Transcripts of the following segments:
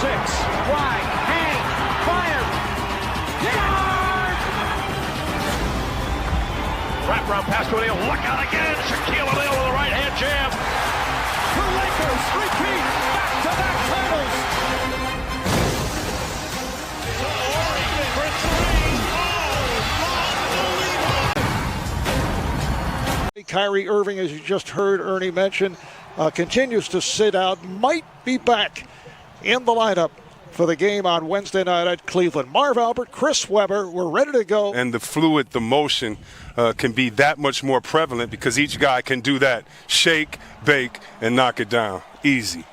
Wide, hang, fire. Yard! Wrap around pass to O'Neal. Look out again. Shaquille O'Neal with a right-hand jam. The Lakers repeat back-to-back titles. For three. Kyrie Irving, as you just heard Ernie mention, continues to sit out, might be back in the lineup for the game on Wednesday night at Cleveland. Marv Albert, Chris Webber, we're ready to go. And the motion can be that much more prevalent because each guy can do that. Shake, bake, and knock it down. Easy.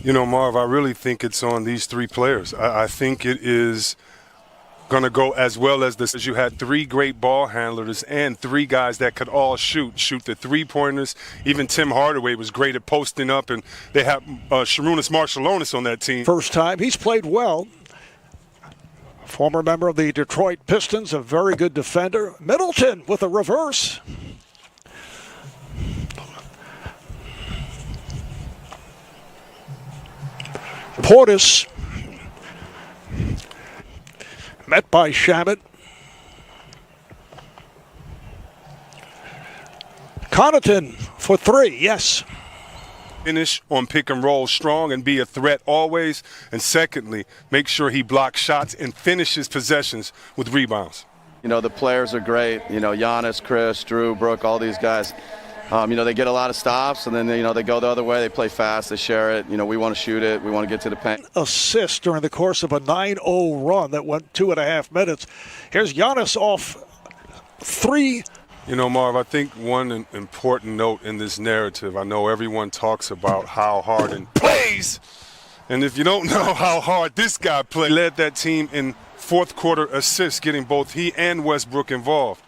You know, Marv, I really think it's on these three players. I think it is going to go as well as this. You had three great ball handlers and three guys that could all shoot the three-pointers. Even Tim Hardaway was great at posting up, and they have Sharunas Marciulionis on that team. First time, he's played well. Former member of the Detroit Pistons, a very good defender. Middleton with a reverse. Portis met by Shamet. Connaughton for three, yes. Finish on pick and roll strong and be a threat always. And secondly, make sure he blocks shots and finishes possessions with rebounds. You know, the players are great. You know, Giannis, Chris, Drew, Brooke, all these guys. You know, they get a lot of stops, and then, you know, they go the other way. They play fast. They share it. You know, we want to shoot it. We want to get to the paint. Assist during the course of a 9-0 run that went 2.5 minutes. Here's Giannis off three. You know, Marv, I think one important note in this narrative, I know everyone talks about how Harden plays. And if you don't know how hard this guy played, led that team in fourth quarter assists, getting both he and Westbrook involved.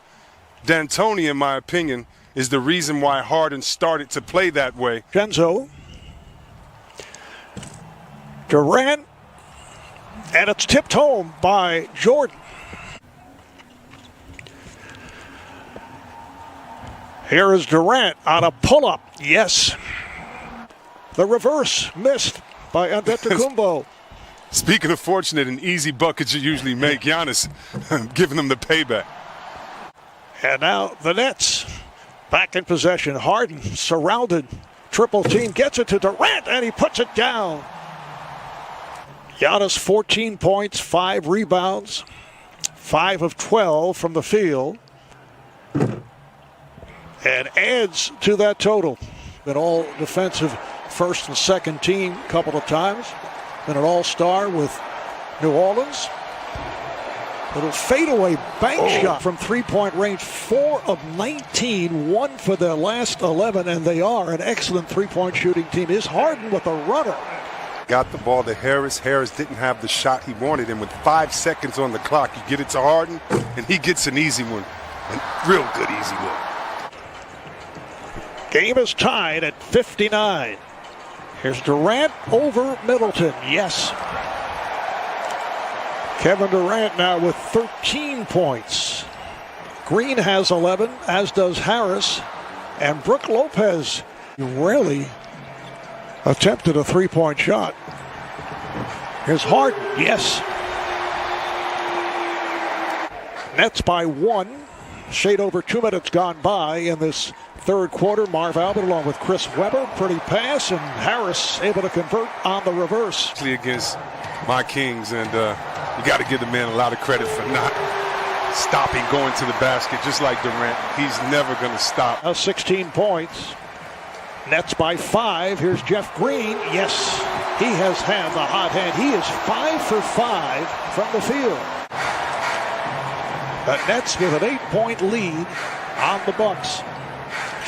D'Antoni, in my opinion, is the reason why Harden started to play that way. Genzo. Durant. And it's tipped home by Jordan. Here is Durant on a pull-up. Yes. The reverse missed by Antetokounmpo. Speaking of fortunate and easy buckets you usually make, Giannis giving them the payback. And now the Nets back in possession. Harden surrounded. Triple team gets it to Durant, and he puts it down. Giannis 14 points, 5 rebounds, 5 of 12 from the field. And adds to that total. Been all defensive first and second team a couple of times. Been an all-star with New Orleans. Little fadeaway bank shot from three-point range. 4 of 19, 1 for their last 11, and they are an excellent three-point shooting team. Is Harden with a runner. Got the ball to Harris. Harris didn't have the shot he wanted, and with 5 seconds on the clock, you get it to Harden, and he gets an easy one. A real good easy one. Game is tied at 59. Here's Durant over Middleton. Yes. Kevin Durant now with 13 points. Green has 11, as does Harris. And Brook Lopez rarely attempted a three-point shot. Here's Harden. Yes. Nets by 1. Shade over 2 minutes gone by in this third quarter. Marv Albert along with Chris Webber. Pretty pass, and Harris able to convert on the reverse. Against my Kings, and you got to give the man a lot of credit for not stopping going to the basket, just like Durant. He's never going to stop. 16 points. Nets by 5. Here's Jeff Green. Yes, he has had the hot hand. He is 5 for 5 from the field. The Nets with an 8-point lead on the Bucks.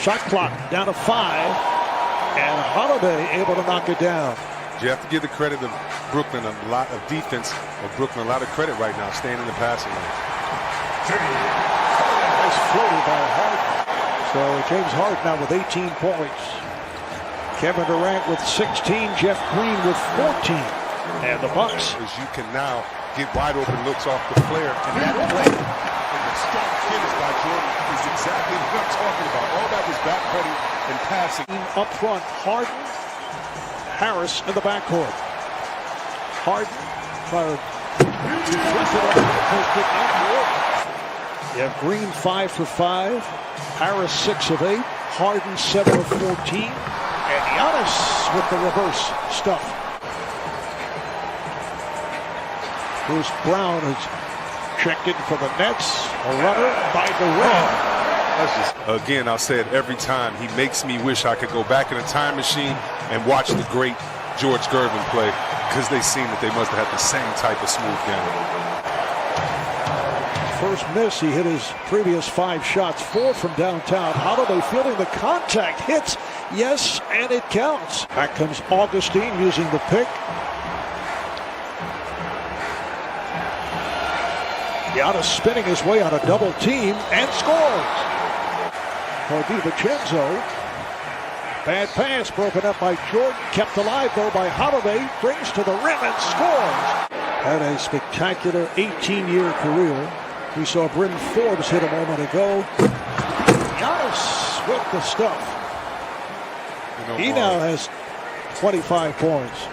Shot clock down to 5, and Holiday able to knock it down. You have to give the credit of Brooklyn, a lot of defense of Brooklyn, a lot of credit right now, staying in the passing lane. Nice floater by Harden. So James Harden now with 18 points. Kevin Durant with 16, Jeff Green with 14. And the Bucks. As you can now get wide open looks off the flare, and that play and the strong finish by Jordan is exactly what I'm talking about. All that was back cutting and passing. Up front, Harden, Harris in the backcourt. Harden trying to deflect it off. Did not work. You have Green 5 for 5, Harris 6 of 8, Harden 7 of 14, and Giannis with the reverse stuff. Bruce Brown has checked in for the Nets. A runner by Durant. Again, I'll say it every time. He makes me wish I could go back in a time machine and watch the great George Gervin play, because they seem that they must have had the same type of smooth game. First miss, he hit his previous 5 shots, 4 from downtown. Holiday feeling the contact, hits, yes, and it counts. Back comes Augustine using the pick. Giannis spinning his way on a double team and scores. For DiVincenzo. Bad pass broken up by Jordan, kept alive though by Holiday, brings to the rim and scores. Had a spectacular 18-year career. We saw Bryn Forbes hit a moment ago. Giannis with the stuff. He now has 25 points.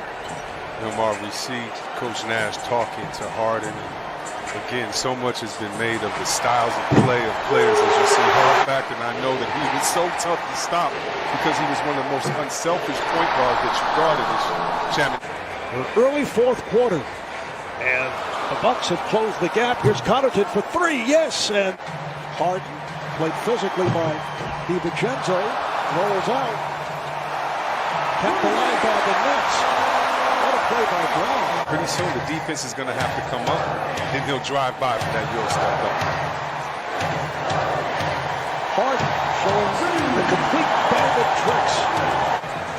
Marv, we see Coach Nash talking to Harden. And again, so much has been made of the styles of play of players, as you see Hart back. And I know that he was so tough to stop because he was one of the most unselfish point guards that you guarded this championship. Early fourth quarter. And the Bucks have closed the gap. Here's Connaughton for 3. Yes, and Harden played physically by DiVincenzo. Rolls out. Kept alive by the Nets. What a play by Brown. Pretty soon the defense is going to have to come up, and he'll drive by for that Euro step up. Harden showing the complete bag of tricks.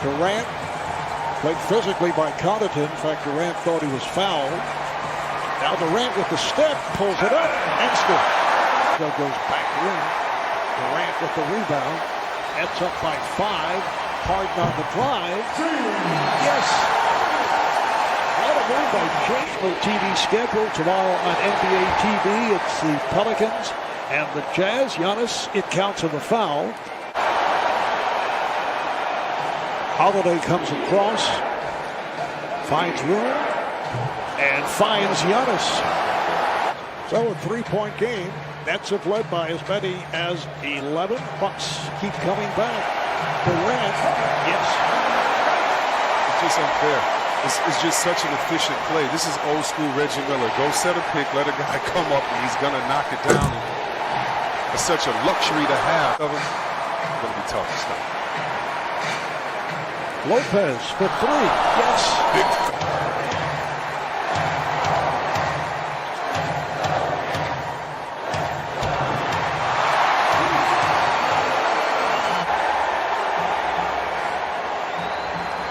Durant played physically by Connaughton. In fact, Durant thought he was fouled. Now Durant with the step, pulls it up, and scores. Goes back in. Durant with the rebound. Nets up by 5. Harden on the drive. Yes. What a move by James. No TV schedule tomorrow on NBA TV. It's the Pelicans and the Jazz. Giannis, it counts on the foul. Holiday comes across, finds room, and finds Giannis. So a 3-point game. Nets have led by as many as 11. Bucks keep coming back. Durant, yes. It's just unfair. It's just such an efficient play. This is old school Reggie Miller. Go set a pick, let a guy come up, and he's going to knock it down. It's such a luxury to have of him. It's going to be tough to stop. Lopez for 3. Yes.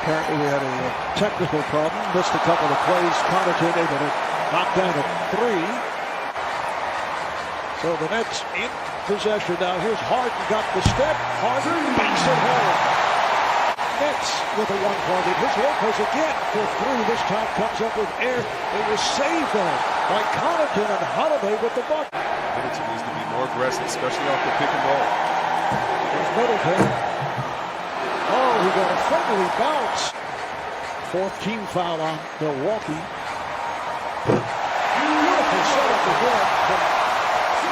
Apparently we had a technical problem. Missed a couple of plays. Connaughton able to knock down a 3. So the Nets in possession now. Here's Harden, got the step. Harden banks it home. Nets with a 1-pointer. Here's Lopez again for 3. This time comes up with air. It was saved though by Connaughton, and Holiday with the bucket. Middleton needs to be more aggressive, especially off the pick and roll. Here's Middleton. Oh, he got a friendly bounce. 4th team foul on Milwaukee. Beautiful setup again from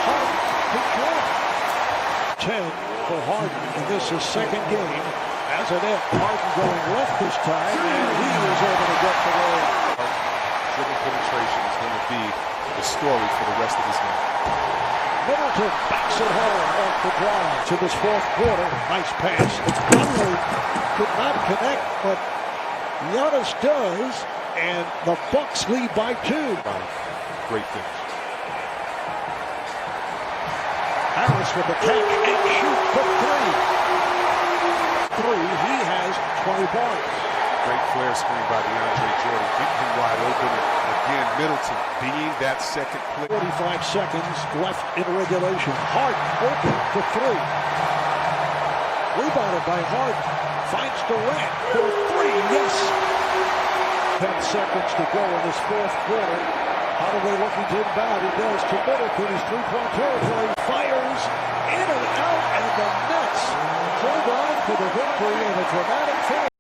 Harden to Jordan. 10 for Harden, and this is second game. As it is, Harden going left this time, and he was able to get the roll. Dribble penetration is going to be the story for the rest of this game. Middleton backs it home off the drive to this 4th quarter. Nice pass. Conley could not connect, but Giannis does, and the Bucks lead by 2. Great finish. Harris with the catch and shoot for 3. He has 20 points. Great flare screen by DeAndre Jordan, keeping him wide open. And again, Middleton being that second play. 45 seconds left in regulation. Harden open for 3. Rebounded by Harden. Finds Durant for 3. Yes. 10 seconds to go in this 4th quarter. Holiday looking to inbound. He does to Middleton. His 3-point territory. Fires in and out, and the Nets hold on for the victory in a dramatic finish.